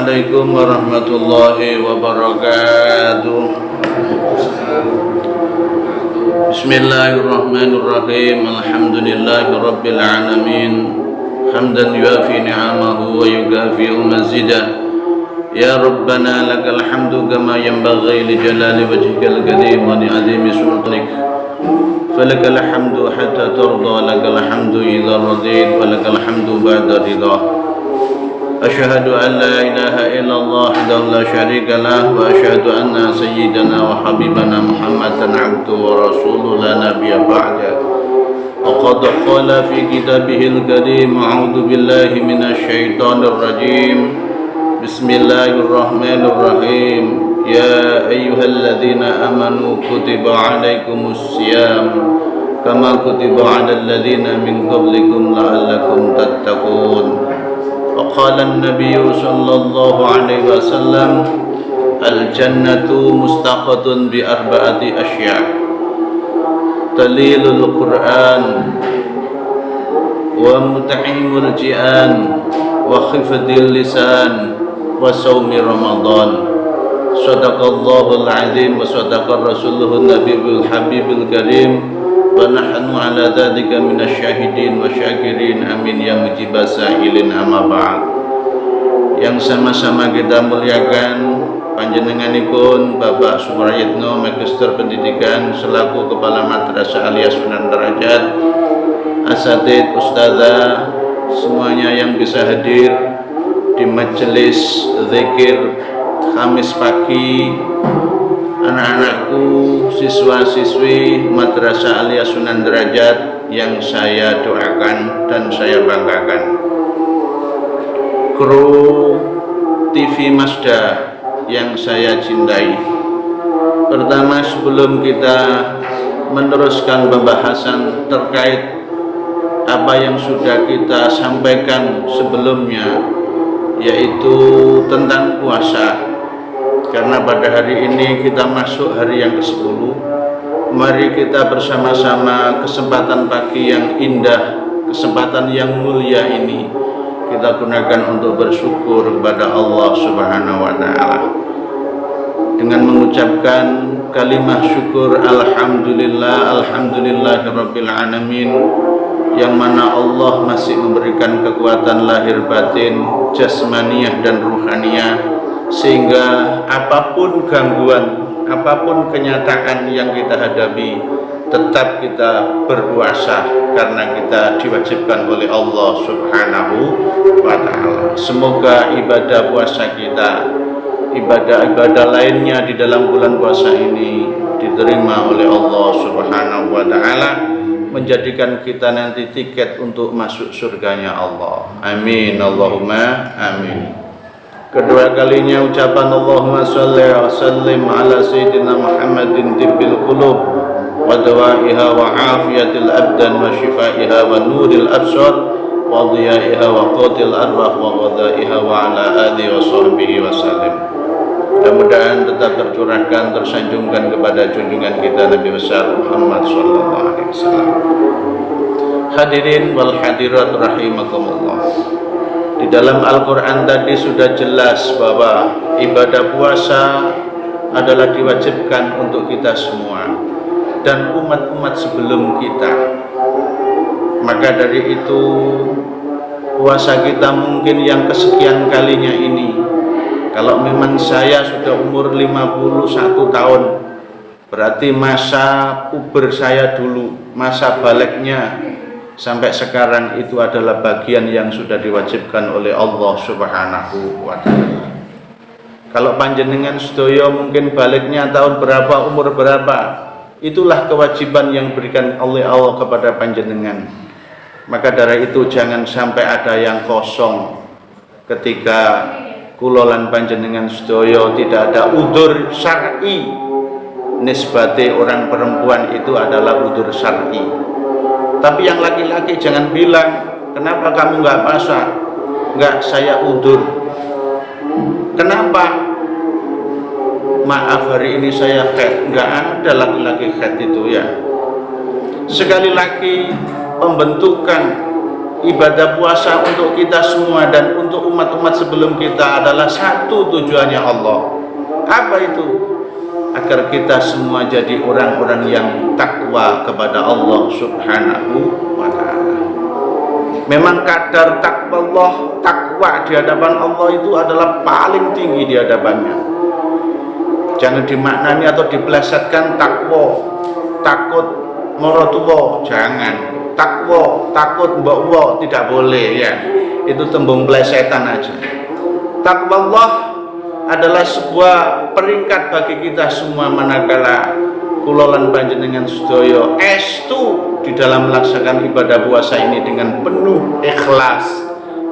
Assalamualaikum warahmatullahi wabarakatuh. Bismillahirrahmanirrahim. Alhamdulillahi rabbil alamin. Hamdan yuafi ni'amahu wa yukafi'u mazidah. Ya Rabbana lakal hamdu kama yanbaghi li jalali wajhikal karim wa li 'azimi sultanik. Falakal hamdu hatta tarda, lakal hamdu idza radit, wa lakal hamdu ba'da ridha. Asyhadu an la ilaha illallah wahdahu la syarika lah, wa asyhadu anna sayyidana wa habibana Muhammadan abduhu wa rasuluhu la nabiyya ba'da. Wa qad qala fi kitabihil karim, a'udzu billahi minasy syaithanir rajim. Bismillahirrahmanirrahim. Ya ayyuhalladzina amanu kutiba 'alaikumus syiyam kama kutiba 'alal ladzina min qablikum la'allakum tattaqun. وقال النبي صلى الله عليه وسلم الجنة مستقة بأربعة أشياء تليل القرآن ومتعيم الجيان وخفض اللسان وصوم رمضان. صدق الله العظيم وصدق رسوله النبي الحبيب الكريم ونحن على ذلك من الsyahidin wa syakirin amin ya mujibas sa'ilin amma ba'd. Yang sama-sama kita muliakan panjenenganipun Bapak Sumarayatno, Magister Pendidikan selaku Kepala Madrasah Aliyah Sunan Derajat, asatidz, ustadzah, semuanya yang bisa hadir di majelis zikir Kamis pagi, anak-anakku, siswa-siswi Madrasah Aliyah Sunan Derajat yang saya doakan dan saya banggakan. Kru TV Mazda yang saya cintai. Pertama, sebelum kita meneruskan pembahasan terkait apa yang sudah kita sampaikan sebelumnya, yaitu tentang puasa. Karena pada hari ini kita masuk hari yang ke-10, mari kita bersama-sama kesempatan pagi yang indah, kesempatan yang mulia ini kita gunakan untuk bersyukur kepada Allah Subhanahu wa Ta'ala dengan mengucapkan kalimat syukur alhamdulillah, alhamdulillahirabbil alamin, yang mana Allah masih memberikan kekuatan lahir batin, jasmaniyah dan ruhaniyah, sehingga apapun gangguan, apapun kenyataan yang kita hadapi, tetap kita berpuasa karena kita diwajibkan oleh Allah Subhanahu wa Ta'ala. Semoga ibadah puasa kita, ibadah-ibadah lainnya di dalam bulan puasa ini diterima oleh Allah Subhanahu wa Ta'ala, menjadikan kita nanti tiket untuk masuk surganya Allah. Amin, Allahumma amin. Kedua kalinya ucapan Allahumma sholli wa sallim ala sayyidina Muhammadin tibbil qulub wa dawaiha wa afiyatil abdan wa shifaiha wa nuril absar wa dhiyaiha wa qatil arwah wa ghadaiha wa ala alihi wa sahbihi wa sallim. Mudah-mudahan tetap tercurahkan, tersanjungkan kepada junjungan kita Nabi besar Muhammad sallallahu alaihi wasallam. Hadirin wal hadirat rahimakumullah. Di dalam Al-Quran tadi sudah jelas bahwa ibadah puasa adalah diwajibkan untuk kita semua dan umat-umat sebelum kita. Maka dari itu puasa kita mungkin yang kesekian kalinya ini. Kalau memang saya sudah umur 51 tahun, berarti masa puber saya dulu, masa baliknya sampai sekarang itu adalah bagian yang sudah diwajibkan oleh Allah Subhanahu wa Ta'ala. Kalau panjenengan sedaya mungkin baliknya tahun berapa, umur berapa, itulah kewajiban yang diberikan oleh Allah kepada panjenengan. Maka dari itu jangan sampai ada yang kosong ketika kulolan panjenengan sedaya tidak ada udzur syar'i. Nisbate orang perempuan itu adalah udzur syar'i. Tapi yang laki-laki jangan bilang, kenapa kamu nggak puasa? Nggak, saya udzur. Kenapa? Maaf, hari ini saya haid. Nggak ada laki-laki haid itu ya. Sekali lagi pembentukan ibadah puasa untuk kita semua dan untuk umat-umat sebelum kita adalah satu tujuannya Allah. Apa itu? Agar kita semua jadi orang-orang yang takwa kepada Allah Subhanahu wa ta'ala. Memang kadar takwa di hadapan Allah itu adalah paling tinggi di hadapannya. Jangan dimaknani atau diplesetkan takut morotuwo, jangan. Takut mbak Allah, tidak boleh ya. Itu tembung plesetan aja. Takwa Allah adalah sebuah peringkat bagi kita semua manakala kula lan panjenengan sedaya estu di dalam melaksanakan ibadah puasa ini dengan penuh ikhlas,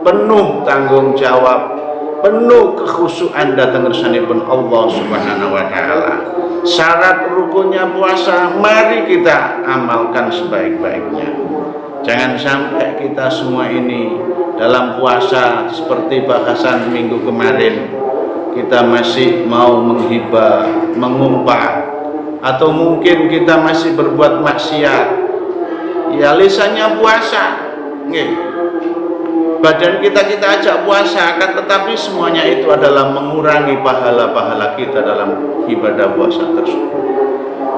penuh tanggung jawab, penuh kekhusyukan datang kersanipun Allah Subhanahu wa taala. Syarat rukunnya puasa mari kita amalkan sebaik-baiknya. Jangan sampai kita semua ini dalam puasa seperti bahasan minggu kemarin kita masih mau menghibah, mengumpat, atau mungkin kita masih berbuat maksiat. Ya lisannya puasa, badan kita ajak puasa, akan tetapi semuanya itu adalah mengurangi pahala-pahala kita dalam ibadah puasa tersebut.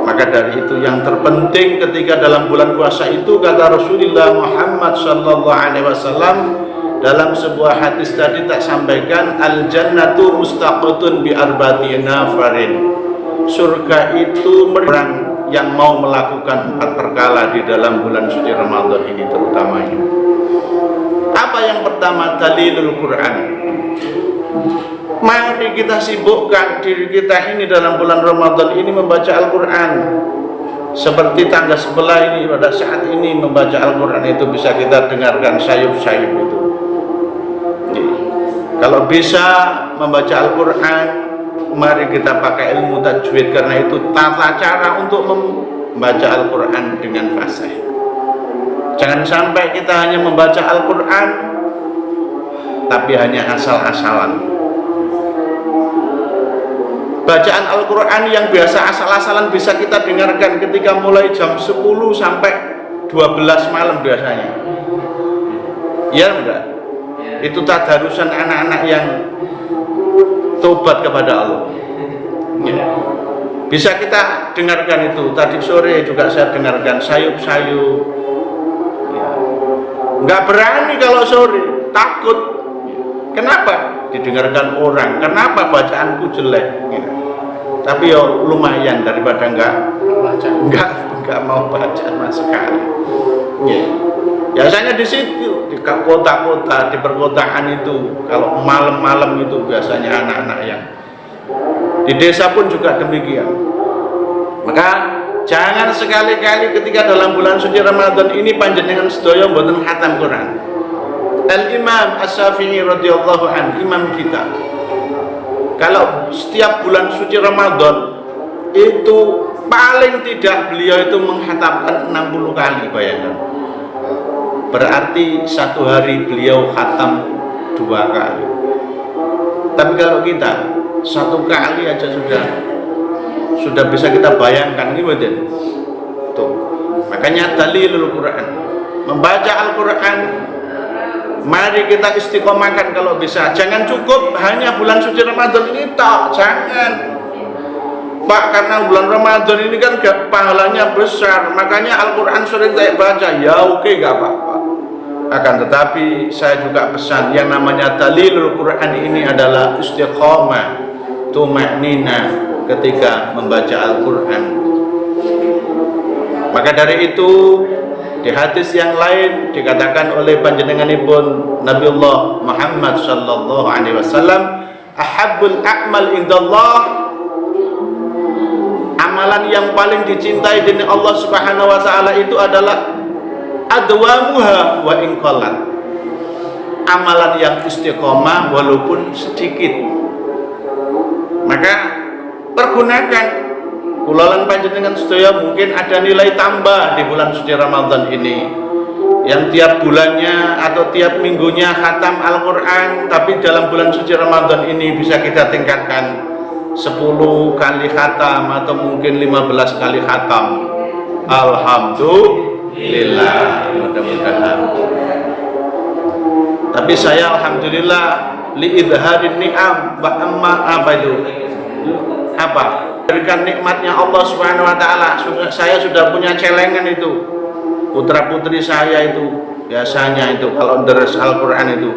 Maka dari itu yang terpenting ketika dalam bulan puasa itu, kata Rasulullah Muhammad SAW dalam sebuah hadis tadi tak sampaikan, al jannatu mustaqatun bi arba'ati nafarin. Surga itu orang yang mau melakukan 4 perkara di dalam bulan suci Ramadan ini terutamanya. Apa yang pertama? Dalilul Quran. Mari kita sibukkan diri kita ini dalam bulan Ramadan ini membaca Al-Quran. Seperti tangga sebelah ini, pada saat ini membaca Al-Quran itu bisa kita dengarkan sayup-sayup itu. Kalau bisa membaca Al-Quran, mari kita pakai ilmu tajwid, karena itu tata cara untuk membaca Al-Quran dengan fasih. Jangan sampai kita hanya membaca Al-Quran tapi hanya asal-asalan. Bacaan Al-Quran yang biasa asal-asalan bisa kita dengarkan ketika mulai jam 10 sampai 12 malam biasanya. Ya enggak? Itu tadarusan anak-anak yang tobat kepada Allah. Ya. Bisa kita dengarkan itu. Tadi sore juga saya dengarkan sayup-sayup. Ya. Nggak berani kalau sore, takut. Kenapa? Didengarkan orang. Kenapa bacaanku jelek? Ya. Tapi ya lumayan daripada nggak mau baca sama sekali. Ya. Biasanya di situ, di kota-kota, di perkotaan itu, kalau malam-malam itu biasanya anak-anak yang di desa pun juga demikian. Maka jangan sekali-kali ketika dalam bulan suci Ramadan ini panjenengan sedaya mboten khatam Quran. Al-Imam As-Syafi'i radhiyallahu anhu, imam kita, kalau setiap bulan suci Ramadan itu paling tidak beliau itu menghatamkan 60 kali, bayangkan. Berarti satu hari beliau khatam 2 kali. Tapi kalau kita 1 kali aja sudah bisa kita bayangkan, ini betul. Tuh. Makanya dalilul Quran, membaca Al-Quran, mari kita istiqomahkan kalau bisa. Jangan cukup hanya bulan suci Ramadan ini tak, jangan. Pak, karena bulan Ramadan ini kan pahalanya besar, makanya Al-Quran sering saya baca. Ya oke, gak apa-apa. Akan tetapi saya juga pesan, yang namanya dalilul Quran ini adalah istiqomah, tumaknina ketika membaca Al-Quran. Maka dari itu di hadis yang lain dikatakan oleh panjenenganipun Nabiullah Muhammad sallallahu alaihi wasallam, ahabbul a'mal indallah, amalan yang paling dicintai dari Allah Subhanahu wa taala itu adalah adwamuha wa in qallat, amalan yang istiqomah walaupun sedikit. Maka pergunakan. Kulalan panjenengan sedaya mungkin ada nilai tambah di bulan suci Ramadan ini, yang tiap bulannya atau tiap minggunya khatam Al-Quran, tapi dalam bulan suci Ramadan ini bisa kita tingkatkan 10 kali khatam atau mungkin 15 kali khatam. Alhamdulillah, mudah-mudahan. Tapi saya alhamdulillah liidharin ni'am wa amma berikan nikmatnya Allah Subhanahu wa taala. Saya sudah punya celengan itu. Putra-putri saya itu biasanya itu kalau deres Al-Qur'an itu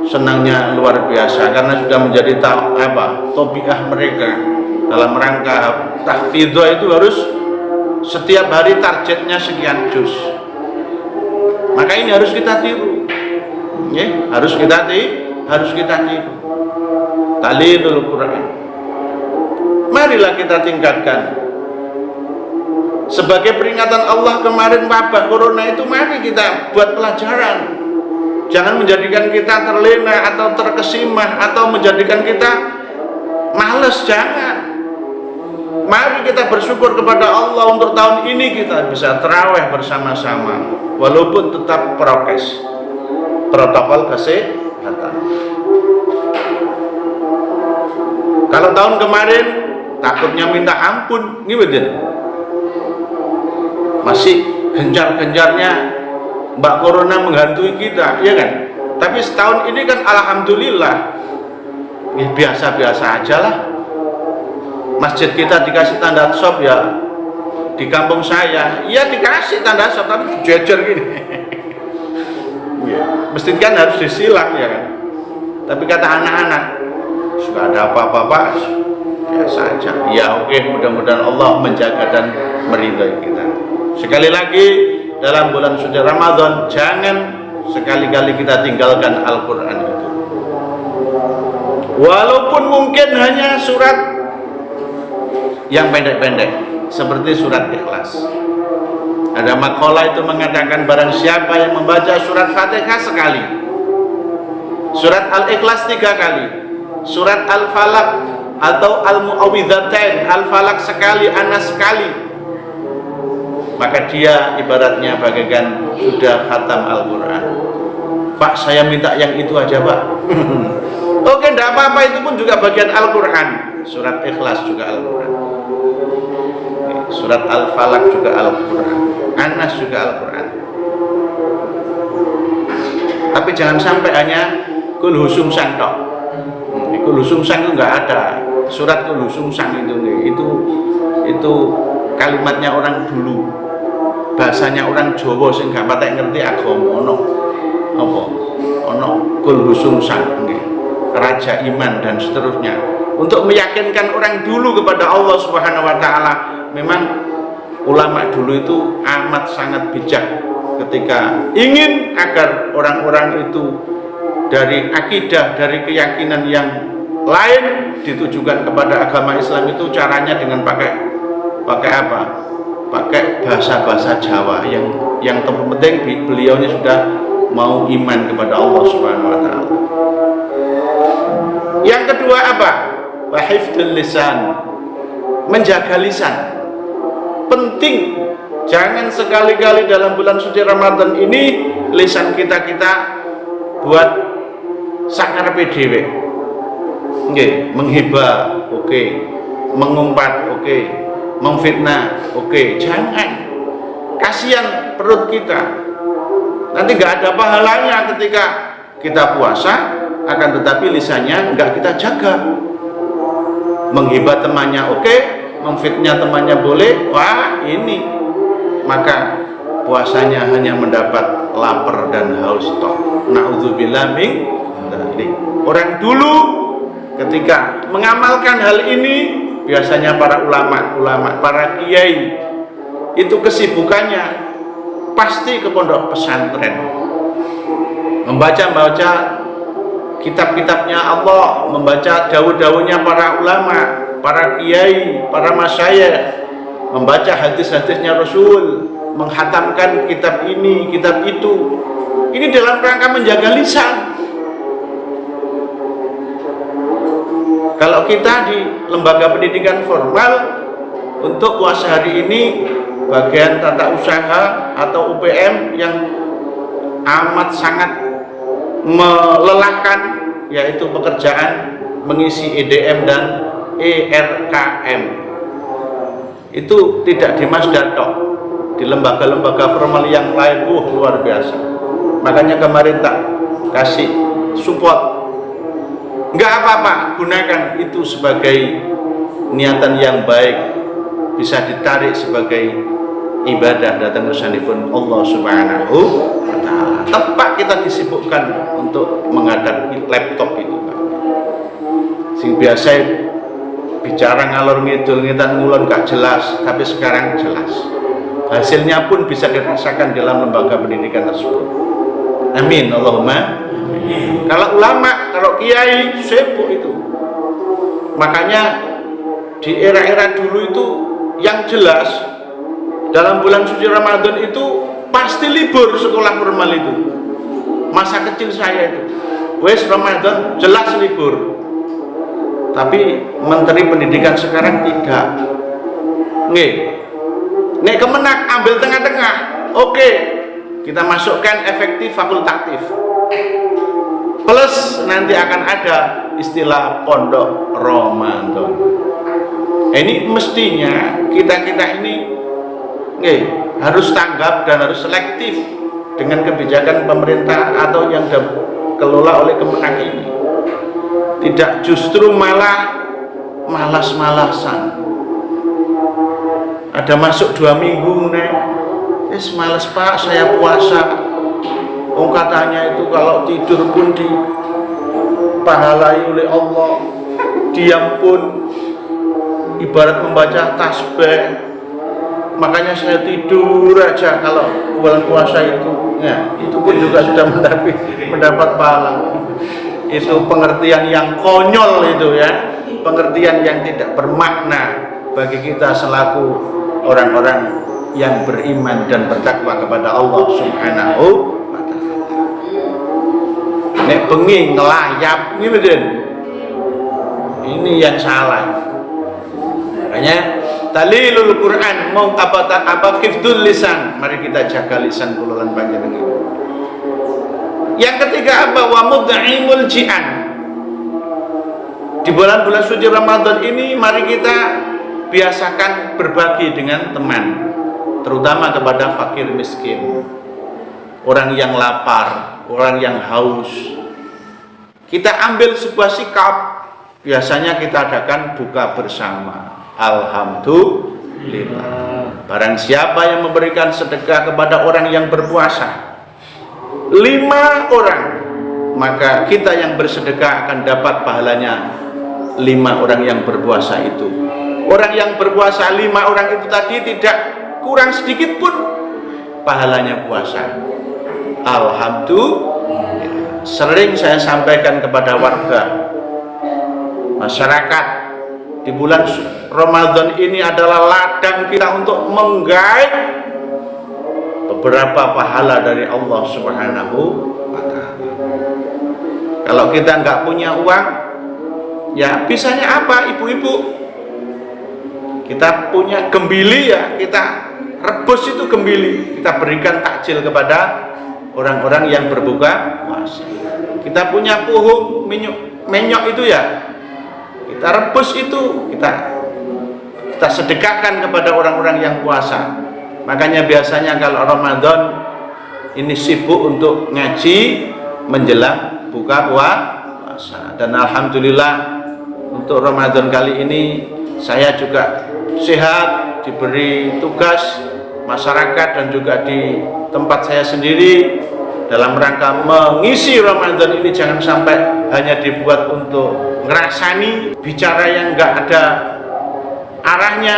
senangnya luar biasa karena sudah menjadi tabiah mereka dalam rangka tahfidzah itu harus setiap hari targetnya sekian juz. Maka ini harus kita tiru. Ya, harus kita tiru. Talilul Quran. Marilah kita tingkatkan. Sebagai peringatan Allah kemarin wabah corona itu, mari kita buat pelajaran. Jangan menjadikan kita terlena atau terkesima atau menjadikan kita males, jangan. Mari kita bersyukur kepada Allah untuk tahun ini kita bisa tarawih bersama-sama walaupun tetap protokol kesehatan. Kalau tahun kemarin takutnya minta ampun, gimana? Masih gencar-gencarnya Mbak Corona menghantui kita, ya kan? Tapi setahun ini kan alhamdulillah ya biasa-biasa aja lah. Masjid kita dikasih tanda shop ya, di kampung saya ya dikasih tanda shop tapi jejer gini. Ya, mesti kan harus disilang ya kan. Tapi kata anak-anak sudah ada apa-apa biasa aja. Ya oke, mudah-mudahan Allah menjaga dan meridhai kita. Sekali lagi dalam bulan suci Ramadan jangan sekali-kali kita tinggalkan Al-Quran itu. Walaupun mungkin hanya surat yang pendek-pendek seperti surat Ikhlas. Ada makalah itu mengatakan barang siapa yang membaca surat Fatihah sekali, surat Al-Ikhlas 3 kali, surat Al-Falaq atau Al-Mu'awwidzatain, Al-Falaq sekali, Anas sekali, maka dia ibaratnya bagaikan sudah khatam Al-Quran. Pak, saya minta yang itu aja Pak. Oke, tidak apa-apa, itu pun juga bagian Al-Quran. Surat Ikhlas juga Al-Quran, surat Al-Falaq juga Al-Quran, Anas juga Al-Quran. Tapi jangan sampai hanya kul husum sang tok. Kul husum sang itu nggak ada. Surat kul husum sang itu kalimatnya orang dulu, bahasanya orang Jawa sing gak patek ngerti agama. Ono kul husum sang, raja iman dan seterusnya, untuk meyakinkan orang dulu kepada Allah Subhanahu wa taala. Memang ulama dulu itu amat sangat bijak ketika ingin agar orang-orang itu dari akidah, dari keyakinan yang lain ditujukan kepada agama Islam itu caranya dengan pakai apa? Pakai bahasa-bahasa Jawa yang terpenting beliaunya sudah mau iman kepada Allah Subhanahu wa taala. Yang kedua apa? Wa hifdzul lisan. Menjaga lisan. Penting. Jangan sekali-kali dalam bulan suci Ramadan ini lisan kita buat sakarepe dhewe. Nggih, menghibah, oke. Mengumpat, oke. Memfitnah, oke. Jangan. Kasihan perut kita. Nanti nggak ada pahalanya ketika kita puasa, akan tetapi lisannya nggak kita jaga. Menghibah temannya oke, memfitnah temannya boleh, wah ini, maka puasanya hanya mendapat lapar dan haus toh. Na'udzubillah min dzalik. Orang dulu ketika mengamalkan hal ini, biasanya para ulama, para kiai itu kesibukannya pasti ke pondok pesantren, membaca kitab-kitabnya Allah, membaca dawuh-dawuhnya para ulama, para kiai, para masyayikh, membaca hadis-hadisnya Rasul, menghatamkan kitab ini, kitab itu. Ini dalam rangka menjaga lisan. Kalau kita di lembaga pendidikan formal untuk puasa hari ini, bagian tata usaha atau UPM yang amat sangat melelahkan, yaitu pekerjaan mengisi EDM dan ERKM, itu tidak di Masdar tok, di lembaga-lembaga formal yang lain luar biasa. Makanya kemarin tak kasih support. Enggak apa-apa, gunakan itu sebagai niatan yang baik, bisa ditarik sebagai ibadah datang kersanipun Allah Subhanahu wa Ta'ala. Tepat kita disibukkan untuk menghadapi laptop itu, Pak. Sing biasa bicara ngalor ngidul ngitan ngulon gak jelas, tapi sekarang jelas. Hasilnya pun bisa dirasakan dalam lembaga pendidikan tersebut. Amin, Allahumma. Kalau ulama, kalau kiai sibuk itu. Makanya di era-era dulu itu yang jelas dalam bulan suci Ramadan itu pasti libur sekolah formal itu. Masa kecil saya itu, wes Ramadan jelas libur. Tapi Menteri Pendidikan sekarang tidak. Nek Kemenak ambil tengah-tengah. Oke, kita masukkan efektif fakultatif. Plus nanti akan ada istilah pondok Ramadan. Ini mestinya kita ini harus tanggap dan harus selektif dengan kebijakan pemerintah atau yang dikelola oleh Kemenak ini. Tidak justru malah malas-malasan. Ada masuk 2 minggu nih, males Pak, saya puasa. Katanya itu kalau tidur pun dipahalai oleh Allah, diam pun ibarat membaca tasbih. Makanya saya tidur aja kalau bulan puasa itu. Ya, itu pun juga sudah mendapat pahala. Itu pengertian yang konyol itu ya, pengertian yang tidak bermakna bagi kita selaku orang-orang yang beriman dan bertakwa kepada Allah Subhanahu wa Ta'ala. Nek bengi ngelayap ini yang salah. Makanya talilul Quran mau apa hifdzul lisan, mari kita jaga lisan kula lan panjenengan. Yang ketiga apa? Wa mud'imul ji'an. Di bulan-bulan suci Ramadan ini mari kita biasakan berbagi dengan teman, terutama kepada fakir miskin, orang yang lapar, orang yang haus. Kita ambil sebuah sikap, biasanya kita adakan buka bersama. Alhamdulillah. Barang siapa yang memberikan sedekah kepada orang yang berpuasa 5 orang, maka kita yang bersedekah akan dapat pahalanya 5 orang yang berpuasa itu. Orang yang berpuasa 5 orang itu tadi tidak kurang sedikit pun pahalanya puasa. Alhamdulillah. Sering saya sampaikan kepada warga masyarakat, di bulan Ramadan ini adalah ladang kita untuk menggait beberapa pahala dari Allah Subhanahu wa Ta'ala. Kalau kita nggak punya uang, ya bisanya apa ibu-ibu? Kita punya gembili, ya kita rebus itu gembili, kita berikan takjil kepada orang-orang yang berbuka puasa. Kita punya puhung menyok itu ya, kita rebus itu, kita sedekahkan kepada orang-orang yang puasa. Makanya biasanya kalau Ramadan ini sibuk untuk ngaji menjelang buka puasa. Dan alhamdulillah untuk Ramadan kali ini saya juga sehat, diberi tugas masyarakat dan juga di tempat saya sendiri dalam rangka mengisi Ramadan ini. Jangan sampai hanya dibuat untuk ngerasani, bicara yang enggak ada arahnya,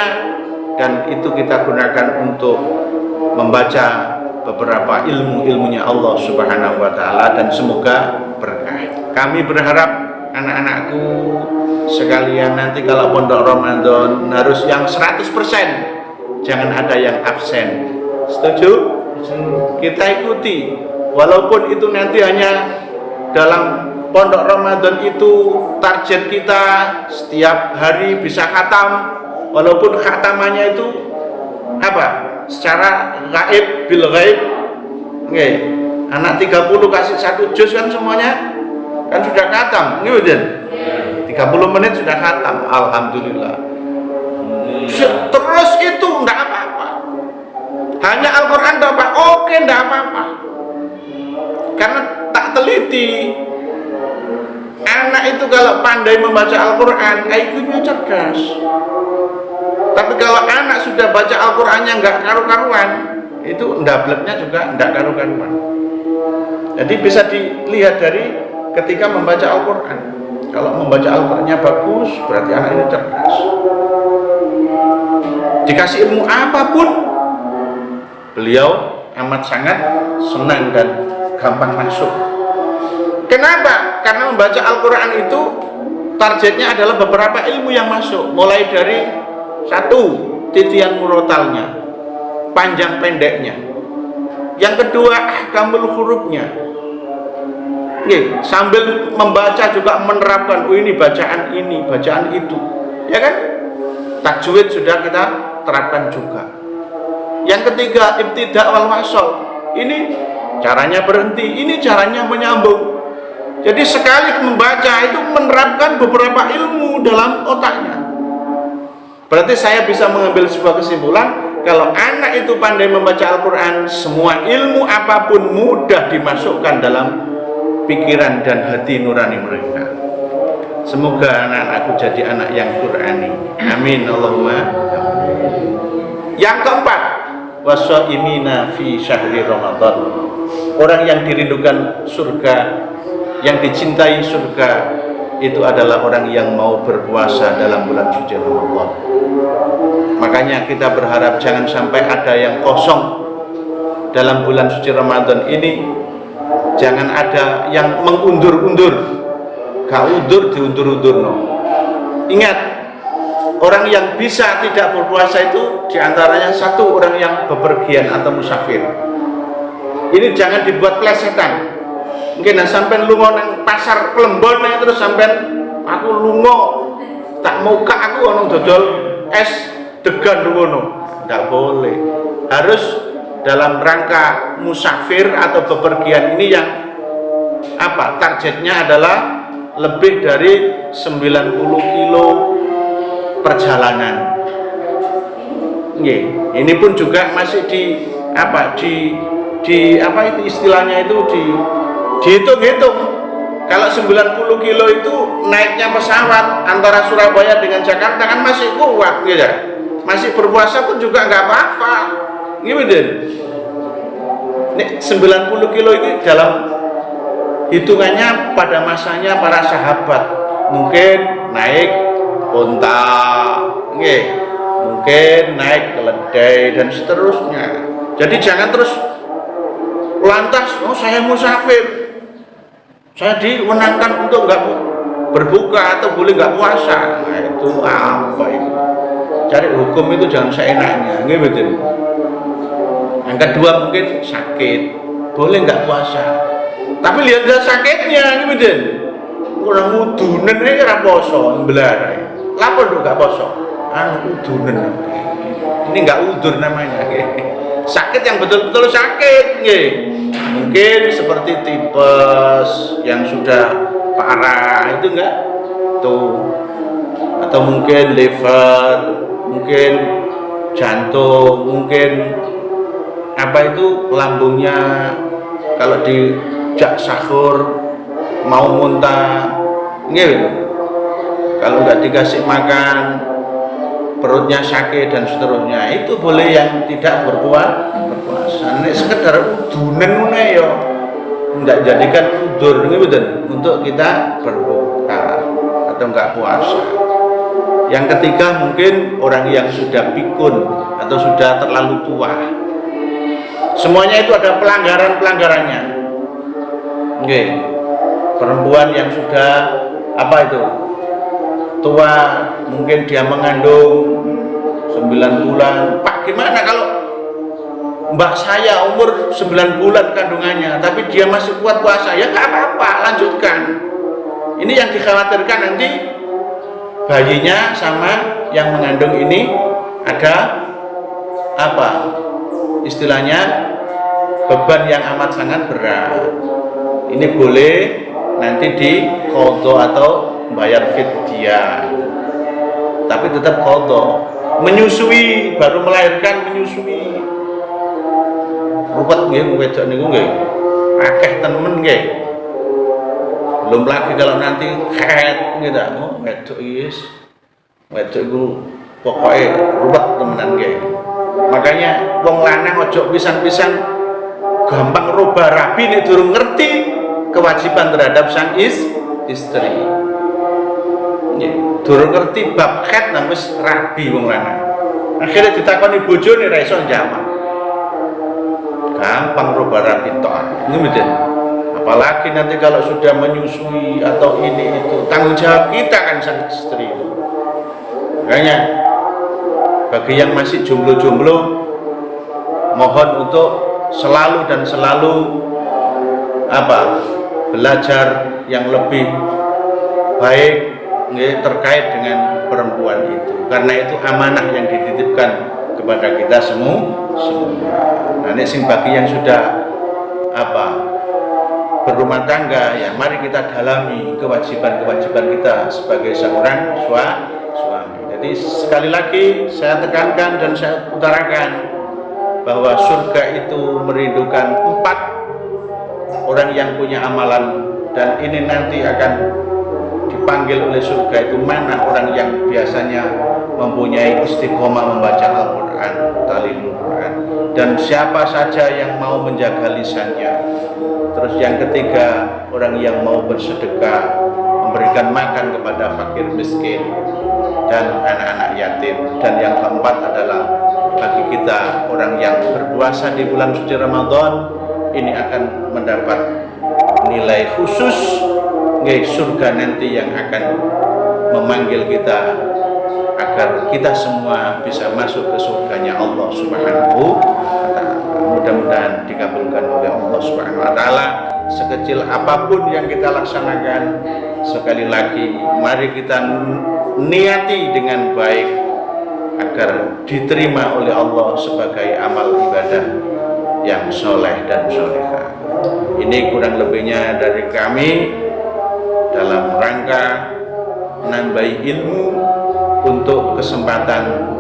dan itu kita gunakan untuk membaca beberapa ilmu-ilmunya Allah Subhanahu wa Ta'ala, dan semoga berkah. Kami berharap anak-anakku sekalian nanti kalau pondok Ramadan harus yang 100%, jangan ada yang absen. Setuju? Kita ikuti, walaupun itu nanti hanya dalam pondok Ramadan itu target kita setiap hari bisa khatam, walaupun khatamannya itu apa? Secara gaib, bil gaib. Nggih. Anak 30 kasih 1 juz kan semuanya kan sudah khatam, nggih mboten? 30 menit sudah khatam, alhamdulillah. Terus itu enggak apa-apa. Hanya Al-Qur'an enggak apa, oke enggak apa-apa. Karena tak teliti, anak itu kalau pandai membaca Al-Quran, IQ-nya cerdas. Tapi kalau anak sudah baca Al-Qurannya nggak karu-karuan, itu ndableknya juga nggak karu-karuan. Jadi bisa dilihat dari ketika membaca Al-Quran. Kalau membaca Al-Qurannya bagus, berarti anak ini cerdas. Dikasih ilmu apapun, beliau amat sangat senang dan gampang masuk. Kenapa? Karena membaca Al-Quran itu targetnya adalah beberapa ilmu yang masuk. Mulai dari satu, titian murotalnya, panjang pendeknya. Yang kedua, ahkamul hurufnya. Sambil membaca juga menerapkan, oh ini, bacaan itu, ya kan? Tajwid sudah kita terapkan juga. Yang ketiga, ibtida' wal wasol. Ini caranya berhenti, ini caranya menyambung. Jadi sekali membaca itu menerapkan beberapa ilmu dalam otaknya. Berarti saya bisa mengambil sebuah kesimpulan, kalau anak itu pandai membaca Al-Quran, semua ilmu apapun mudah dimasukkan dalam pikiran dan hati nurani mereka. Semoga anak-anakku jadi anak yang Qurani. Amin Allahumma. Yang keempat, washaimina fi syahri Ramadan. Orang yang dirindukan surga, yang dicintai surga, itu adalah orang yang mau berpuasa dalam bulan suci Ramadan. Makanya kita berharap jangan sampai ada yang kosong dalam bulan suci Ramadan ini. Jangan ada yang mengundur-undur. Gak udur diundur-undur, no. Ingat, orang yang bisa tidak berpuasa itu diantaranya satu, orang yang bepergian atau musafir. Ini jangan dibuat plesetan. Mungkin sampai lungo nang pasar Plembon terus sampai aku lungo tak mau ke aku ono dodol es degan ngono. Tidak boleh. Harus dalam rangka musafir atau bepergian ini yang apa? Targetnya adalah lebih dari 90 kilo perjalanan. Ini pun juga masih di apa? Di apa itu istilahnya itu dihitung-hitung. Kalau 90 kilo itu naiknya pesawat antara Surabaya dengan Jakarta kan masih kuat, gitu ya. Masih berpuasa pun juga nggak apa-apa, gitu. Nih 90 kilo itu dalam hitungannya pada masanya para sahabat mungkin naik unta, mungkin naik keledai dan seterusnya. Jadi jangan terus lantas, oh saya musafir, saya diwenangkan untuk nggak berbuka atau boleh nggak puasa. Nah itu apa itu? Cari hukum itu jangan seenaknya, gitu. Yang kedua mungkin sakit, boleh nggak puasa. Tapi lihat sakitnya, gitu. Kurang udunen ini kira poso, belar. Lapor tuh nggak poso, udunen. Ini nggak udur namanya. Sakit yang betul-betul sakit, mungkin seperti tipes yang sudah parah itu enggak tuh, atau mungkin liver, mungkin jantung, mungkin apa itu lambungnya kalau dijak sahur mau muntah, kalau nggak dikasih makan perutnya sakit dan seterusnya, itu boleh yang tidak berpuasa. Ini sekedar udunen ya, nggak jadikan udur untuk kita berbuka atau nggak puasa. Yang ketiga mungkin orang yang sudah pikun atau sudah terlalu tua. Semuanya itu ada pelanggarannya. Perempuan yang sudah apa itu tua, mungkin dia mengandung 9 bulan. Pak, gimana kalau mbak saya umur 9 bulan kandungannya tapi dia masih kuat puasa? Ya nggak apa-apa, lanjutkan. Ini yang dikhawatirkan nanti bayinya sama yang mengandung ini ada apa istilahnya beban yang amat sangat berat. Ini boleh nanti di qadha atau bayar fidyah, tapi tetap qadha. Menyusui, baru melahirkan menyusui, ruwet nggih wedok niku nggih akeh temen nggih. Belum lagi kalau nanti head gitu, oh wedok is, wedok itu pokoknya ruwet temenan kayak. Makanya wong lanang ojo pisan-pisan gampang rubah rabi nek durung ngerti kewajiban terhadap sang istri. Ya, durung ngerti bab head nang wis rabi wong lanang. Akhirnya ditakoni bojone ra iso jawab. Gampang rubah rabi tok. Ini betul. Apalagi nanti kalau sudah menyusui atau ini itu, tanggung jawab kita kan sang istri itu. Makanya bagi yang masih jomblo-jomblo, mohon untuk selalu dan selalu belajar yang lebih baik terkait dengan perempuan itu, karena itu amanah yang dititipkan kepada kita semua. Nah, ini sing bagi yang sudah berumah tangga, ya mari kita dalami kewajiban-kewajiban kita sebagai seorang suami. Jadi sekali lagi saya tekankan dan saya utarakan bahwa surga itu merindukan 4 orang yang punya amalan, dan ini nanti akan dipanggil oleh surga itu mana orang yang biasanya mempunyai istiqomah membaca Al-Quran, ta'limul Quran, dan siapa saja yang mau menjaga lisannya. Terus yang ketiga, orang yang mau bersedekah, memberikan makan kepada fakir miskin dan anak-anak yatim. Dan yang keempat adalah bagi kita orang yang berpuasa di bulan suci Ramadan, ini akan mendapat nilai khusus surga nanti yang akan memanggil kita agar kita semua bisa masuk ke surganya Allah Subhanahu wa ta'ala. Mudah-mudahan dikabulkan oleh Allah Subhanahu wa ta'ala. Sekecil apapun yang kita laksanakan, sekali lagi mari kita niati dengan baik agar diterima oleh Allah sebagai amal ibadah yang soleh dan solehah. Ini kurang lebihnya dari kami dalam rangka menambah ilmu untuk kesempatan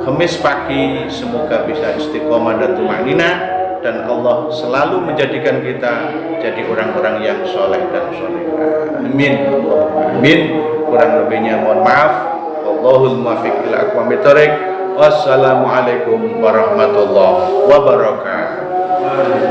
Khamis pagi. Semoga bisa istiqomah dan tumanina, dan Allah selalu menjadikan kita jadi orang-orang yang soleh dan solehah. Amin. Amin. Kurang lebihnya mohon maaf. Wallahul muwaffiq ila aqwamit thoriq. Wassalamualaikum warahmatullahi wabarakatuh.